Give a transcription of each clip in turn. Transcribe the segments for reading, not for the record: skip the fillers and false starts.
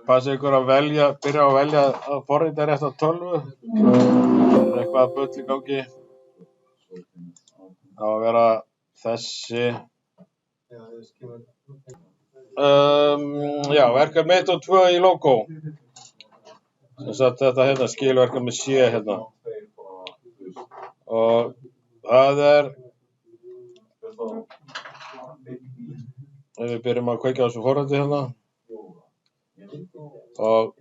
Passa ykkur að byrja að velja að forrita rétt á tölvu. Eitthvað bull í gangi. Það á að vera þessi. Já, verkefni 1 og 2 í logo. Sem sagt þetta hérna, skilverkefni C hérna. Og það við byrjum að kveikja á þessu forriti hérna. Og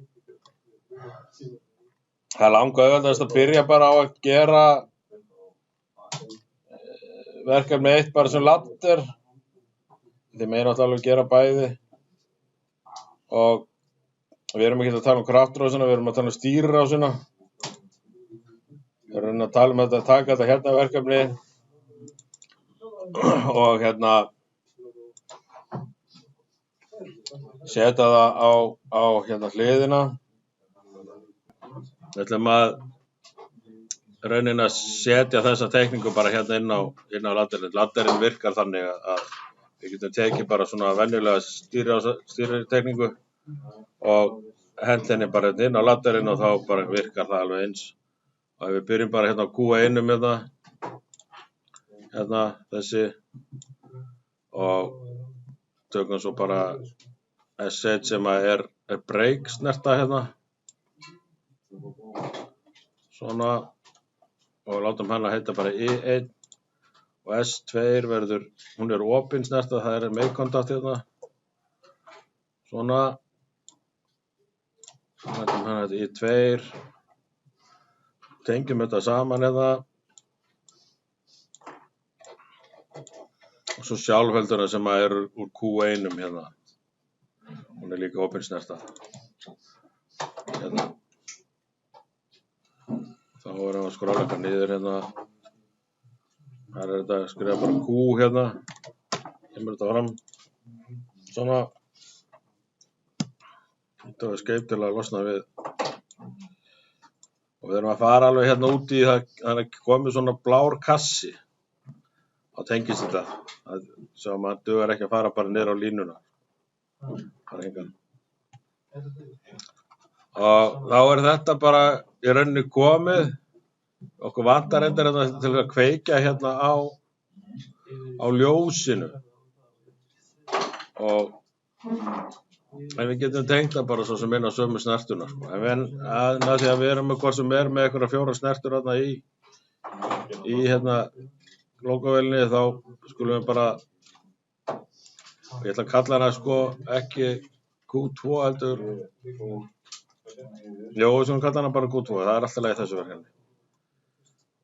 það langauðveldast að byrja bara á að gera verkefni 1 bara sem ladder. Þið megið náttúrulega alveg gera bæði. Og við erum ekki að tala um kraftrásina, við erum að tala um stýrirásina. Við erum að tala um þetta, taka þetta hérna verkefni og hérna setja það á hérna hliðina. Við ætlum að raunin að setja þessa teikningu bara hérna inn á ladderinn. Ladderinn virkar þannig að við getum tekið bara svona venjulega stýritekningu og hent henni bara inn á ladderinn og þá bara virkar það alveg eins. Og við byrjum bara hérna á Q1 hérna þessi og tökum svo bara S1 sem er break snerta hérna. Svona og látum hana heita bara I1 og S2 verður, hún er opin snerta, það er meðkontakt hérna. Svona. Látum hana heita I2. Tengjum þetta saman hérna. Og svo sjálfhelduna sem er úr Q1 hérna. Hún er líka opin snerta. Hérna. Þá erum við að skrolla eitthvað niður hérna. Þar er þetta að skrifa bara Q hérna. Kemur þetta fram. Svona. Þetta var escape til að losna við. Og við erum að fara alveg hérna út í það. Það er komið svona blár kassi. Þá tengist þetta. Svo maður dugar ekki að fara bara niður á línuna. Það er engan. Og þá er þetta bara í rauninni komið. Okkur vantar reyndar þetta til að kveikja hérna á ljósinu. En við getum tengt það bara svo sem inn á sömu snertuna. Sko. En því að við erum með hvort sem er með einhverja 4 snertur hérna í hérna logovélinni þá skulum við bara, ég ætla að kalla hana sko ekki Q2 heldur, við skulum kalla hana bara Q2, það er alltaf leið þessu verkefni.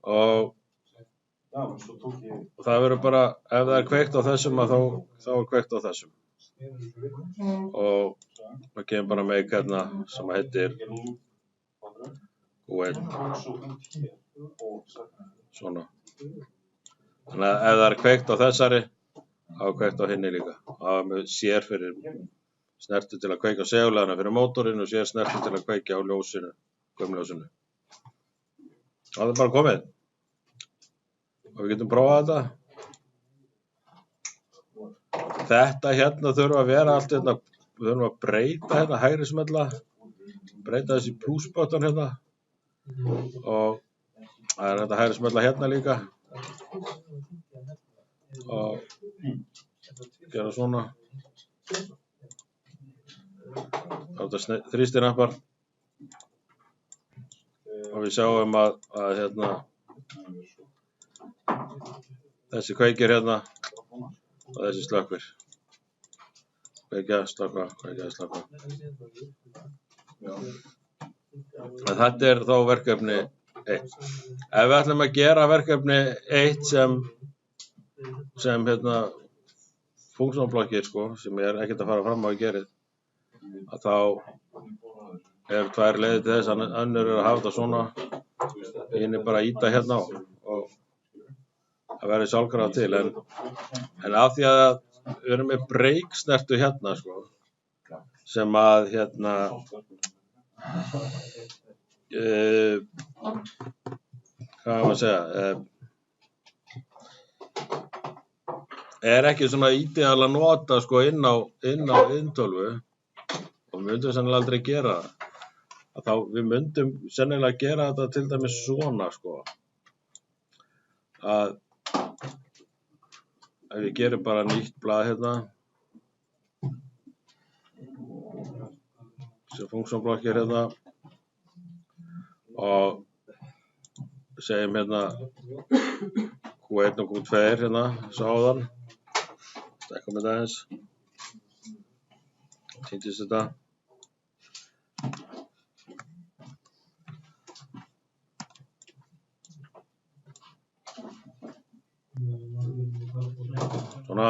Og það verður bara, ef það er kveikt á þessum þá er kveikt á þessum. Og við kemum bara með hérna sem heitir Q1. Svona. Þannig að ef það er kveikt á þessari, þá er kveikt á hinni líka. Það er með sér fyrir snertu til að kveikja á segulagana fyrir mótorinn og sér snertu til að kveikja á ljósinu, gömljósinu. Það er bara komið. Og við getum prófað þetta. Þetta hérna þurfa að vera allt hérna, við þurfum að breyta hérna hægri smella, breyta þessi plusbutton hérna og það er þetta hægri smella hérna líka og gera svona. Þetta þrýstinappar og við sjáum að hérna þessi kveikir hérna og þessi slökkvir. Kveikja, slökkva, kveikja, slökkva. Þetta er þá verkefni 1. Ef við ætlum að gera verkefni 1 sem hérna funksjónblokkir sko, sem ég er ekkert að fara fram á að gera, að þá er 2 leiðir til þess, önnur er að hafa þetta svona, hinn er bara að ýta hérna á og það verður sjálfkrafa til, en af því að við erum með breiksnertu hérna sko, sem að hérna hvað maður að segja er ekki svona ídeal að nota sko inn á inntölvu og við myndum sennilega aldrei gera það. Að þá við myndum sennilega gera þetta til dæmis svona, sko. Að ef við gerum bara nýtt blað hérna, sem funksjónblokkir hérna, og segjum hérna Q1 og Q2 hérna, sáðan. Stekka með það eins. Týndist þetta. Svona.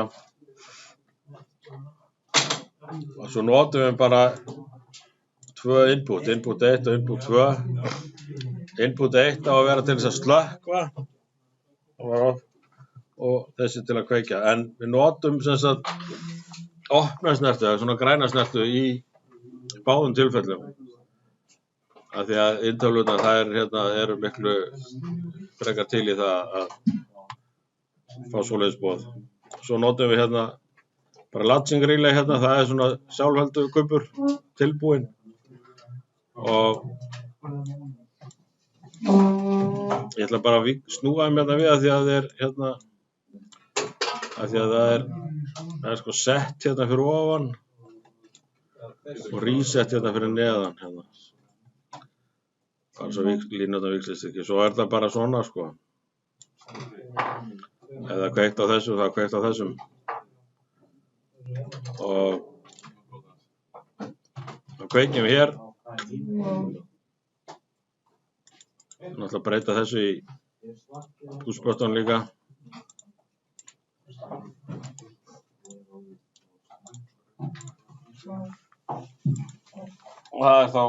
Og svo notum við bara tvö input 1 og input 2. Input 1 á að vera til þess að slökkva og þessi til að kveikja. En við notum sem sagt opna snertu, eða svona græna snertu í báðum tilfellum. Af því að inntölurnar þær hérna eru miklu frekar til í það að fá svoleiðis boð. Svo notum við hérna bara latching relay hérna, það svona sjálfheldu kubbur tilbúinn. Og ég ætla bara að snúa hérna við að því að það er hérna, að því að það er sko sett hérna fyrir ofan og reset hérna fyrir neðan hérna. Bara svo línurnar víxlist ekki. Svo það bara svona, sko. Ef það kveikt á þessu, það kveikt á þessum. Og þá kveikjum við hér. Ég ætla að breyta þessu í push-button líka. Og það er þá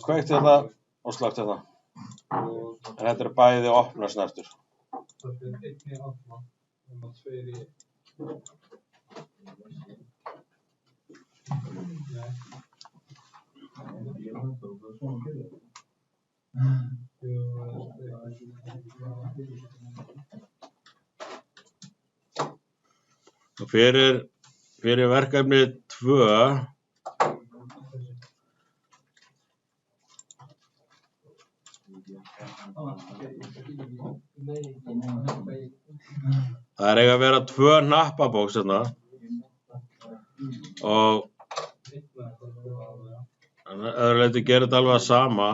kveikt hérna og slökkt hérna. En þetta er bæði opna snertur. Og fyrir verkefni 2 það eiga að vera 2 hnappabóks hérna og öðru leyti gerir þetta alveg að sama.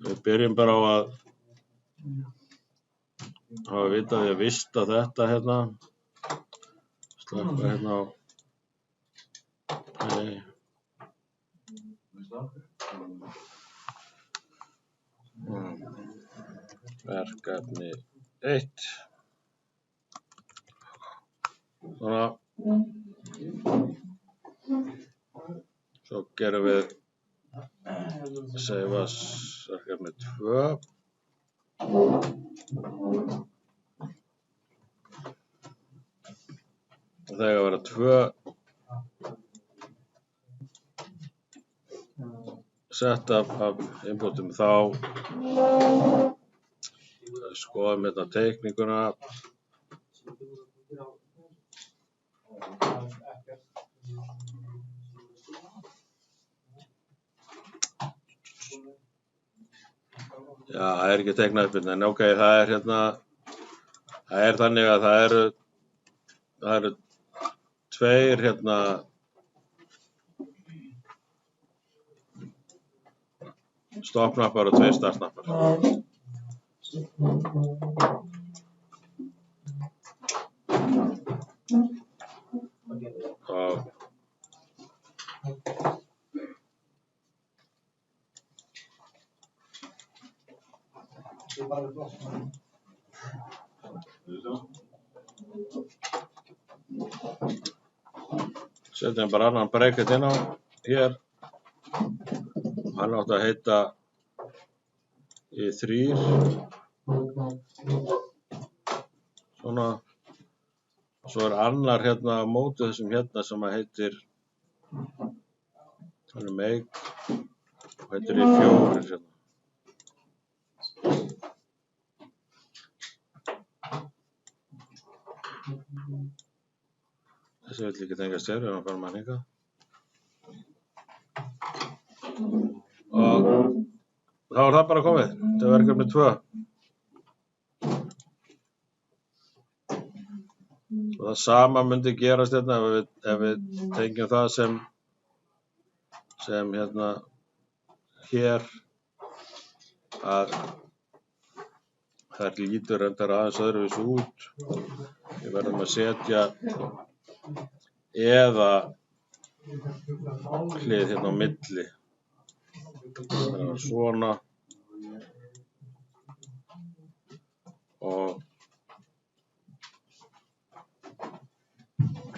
Við byrjum bara á að vita því að vista þetta hérna. Slökkva hérna á verkefni 1. Svona. Svo gerum við save as verkefni 2. Það eiga að vera 2 setup af inputum. Þá skoðum hérna teikninguna. Já, það er ekki teiknað upp hérna, en ok, það er hérna, það er þannig að það eru 2 hérna stoppknappar og 2 startknappar. Setjum bara annan bracket inn á hér. Hann átti að heita E3. Svona. Svo er annar hérna á móti þessum hérna sem að heitir hann er make og heitir E4 hérna. Þessi vill ekki tengja stereo, hann fara maður hingað. Og þá það bara komið. Þetta verkefni 2. Og það sama myndi gerast hérna ef við tengjum það sem hér að það lítur reyndar aðeins öðruvísi út. Við verðum að setja eða hlið hérna á milli. Það er svona og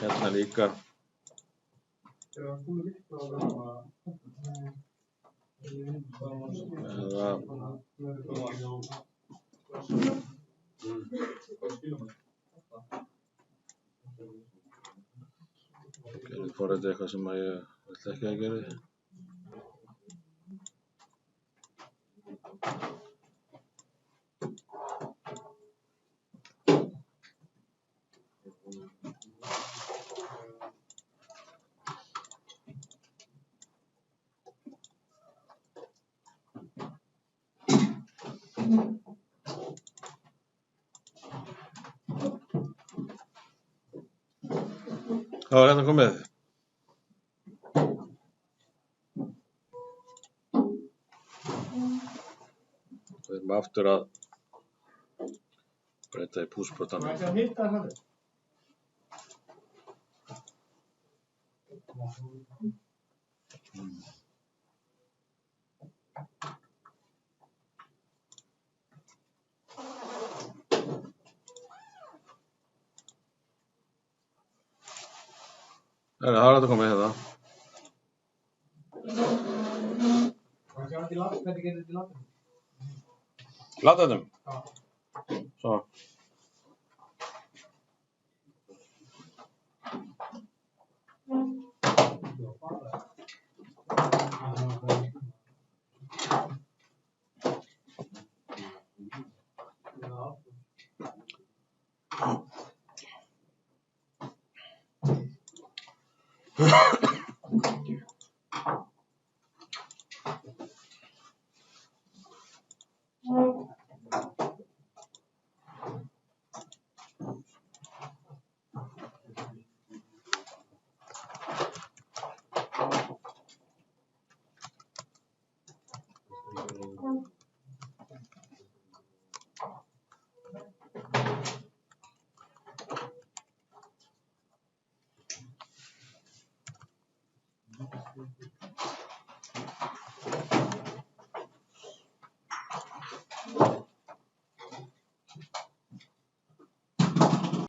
hérna líka. Eða gerði forritið eitthvað sem ég vill ekki að gera. Þá er hérna komið. Við erum aftur að breyta í púsbrotanum. Það er þetta komið hérna. Laddadum? Svo.